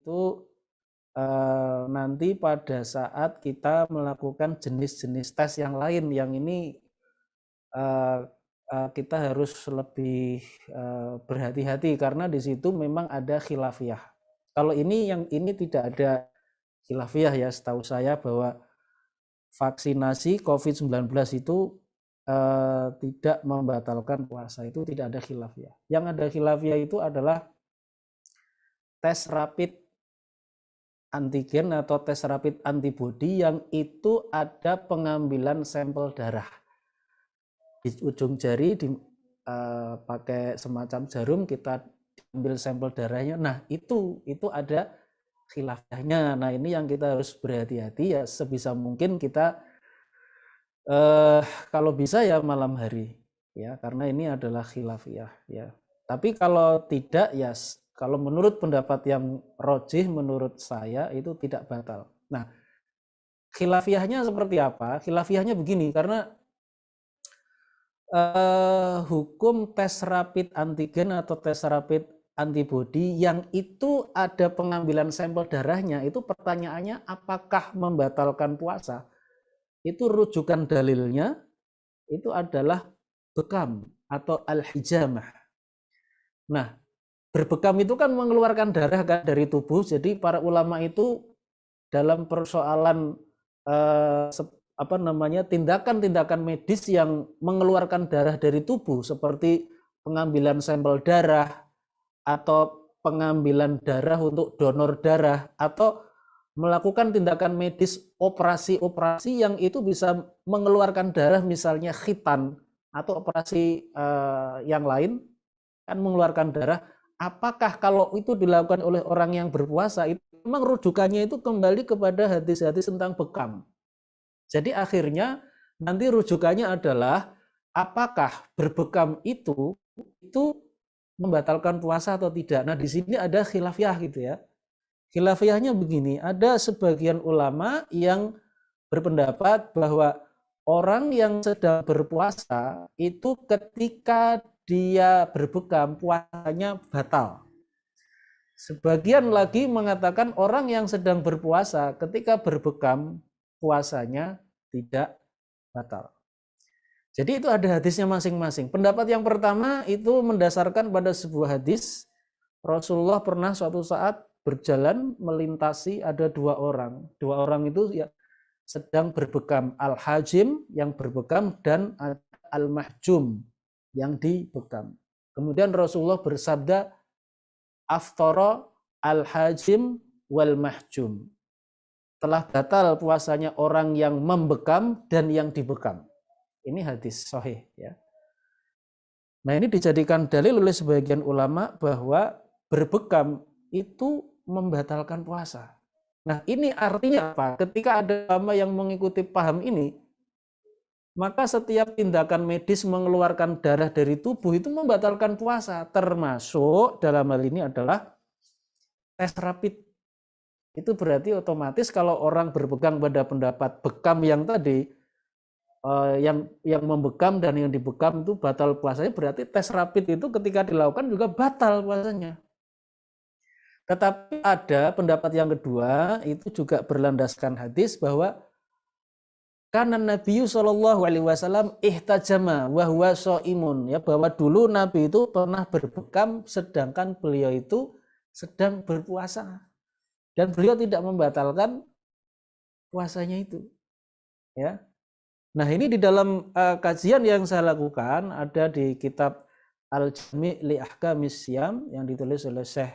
itu nanti pada saat kita melakukan jenis-jenis tes yang lain, yang ini kita harus lebih berhati-hati karena di situ memang ada khilafiyah. Kalau yang ini tidak ada khilafiyah ya, setahu saya bahwa vaksinasi COVID-19 itu tidak membatalkan puasa, itu tidak ada khilafiyah. Yang ada khilafiyah itu adalah tes rapid antigen atau tes rapid antibody yang itu ada pengambilan sampel darah di ujung jari, pakai semacam jarum, kita ambil sampel darahnya. Nah itu ada khilafiyahnya. Nah ini yang kita harus berhati-hati ya, sebisa mungkin kita kalau bisa ya malam hari ya, karena ini adalah khilafiyah ya. Tapi kalau tidak ya, kalau menurut pendapat yang rojih, menurut saya itu tidak batal. Nah, khilafiyahnya seperti apa? Khilafiyahnya begini, karena hukum tes rapid antigen atau tes rapid antibody yang itu ada pengambilan sampel darahnya, itu pertanyaannya apakah membatalkan puasa? Itu rujukan dalilnya itu adalah bekam atau al-hijamah. Nah, berbekam itu kan mengeluarkan darah kan dari tubuh. Jadi para ulama itu dalam persoalan tindakan-tindakan medis yang mengeluarkan darah dari tubuh, seperti pengambilan sampel darah atau pengambilan darah untuk donor darah, atau melakukan tindakan medis operasi-operasi yang itu bisa mengeluarkan darah, misalnya khitan atau operasi yang lain kan mengeluarkan darah. Apakah kalau itu dilakukan oleh orang yang berpuasa, itu memang rujukannya itu kembali kepada hadis-hadis tentang bekam. Jadi akhirnya nanti rujukannya adalah apakah berbekam itu membatalkan puasa atau tidak. Nah di sini ada khilafiyah gitu ya. Khilafiyahnya begini, ada sebagian ulama yang berpendapat bahwa orang yang sedang berpuasa itu ketika dia berbekam puasanya batal. Sebagian lagi mengatakan orang yang sedang berpuasa ketika berbekam puasanya tidak batal. Jadi itu ada hadisnya masing-masing. Pendapat yang pertama itu mendasarkan pada sebuah hadis. Rasulullah pernah suatu saat berjalan melintasi ada dua orang. Dua orang itu ya sedang berbekam, al-hajim yang berbekam dan al-mahjum yang dibekam. Kemudian Rasulullah bersabda, aftara al-hajim wal mahjum. Telah batal puasanya orang yang membekam dan yang dibekam. Ini hadis sahih ya. Nah, ini dijadikan dalil oleh sebagian ulama bahwa berbekam itu membatalkan puasa. Nah, ini artinya apa? Ketika ada ulama yang mengikuti paham ini, maka setiap tindakan medis mengeluarkan darah dari tubuh itu membatalkan puasa, termasuk dalam hal ini adalah tes rapid. Itu berarti otomatis kalau orang berpegang pada pendapat bekam yang tadi, yang membekam dan yang dibekam itu batal puasanya, berarti tes rapid itu ketika dilakukan juga batal puasanya. Tetapi ada pendapat yang kedua, itu juga berlandaskan hadis bahwa karena Nabi sallallahu alaihi wasallam ihtajama wa huwa shaimun, ya, bahwa dulu Nabi itu pernah berbekam sedangkan beliau itu sedang berpuasa dan beliau tidak membatalkan puasanya itu, ya. Nah, ini di dalam kajian yang saya lakukan ada di kitab Al-Jami' li Ahkamis Syam yang ditulis oleh Syekh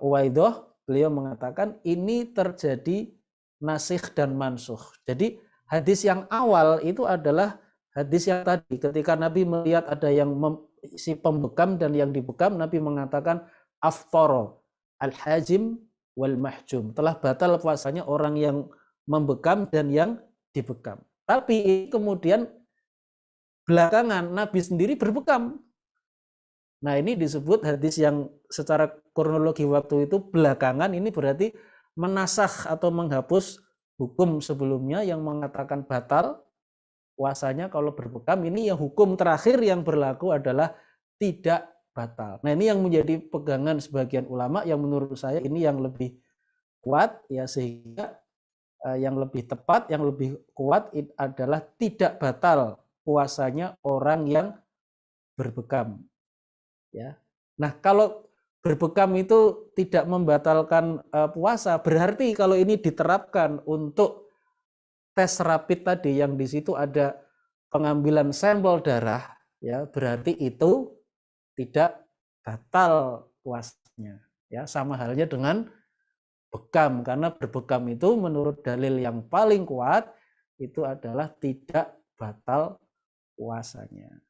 Uwaidah. Beliau mengatakan ini terjadi nasikh dan mansukh. Jadi hadis yang awal itu adalah hadis yang tadi, ketika Nabi melihat ada yang si pembekam dan yang dibekam, Nabi mengatakan aftara al-hajim wal mahjum, telah batal puasanya orang yang membekam dan yang dibekam. Tapi kemudian belakangan Nabi sendiri berbekam. Nah, ini disebut hadis yang secara kronologi waktu itu belakangan, ini berarti menasakh atau menghapus hukum sebelumnya yang mengatakan batal puasanya kalau berbekam. Ini yang hukum terakhir yang berlaku adalah tidak batal. Nah, ini yang menjadi pegangan sebagian ulama yang menurut saya ini yang lebih kuat ya, sehingga yang lebih tepat, yang lebih kuat adalah tidak batal puasanya orang yang berbekam ya. Nah, kalau berbekam itu tidak membatalkan puasa, berarti kalau ini diterapkan untuk tes rapid tadi yang di situ ada pengambilan sampel darah ya, berarti itu tidak batal puasanya ya, sama halnya dengan bekam, karena berbekam itu menurut dalil yang paling kuat itu adalah tidak batal puasanya.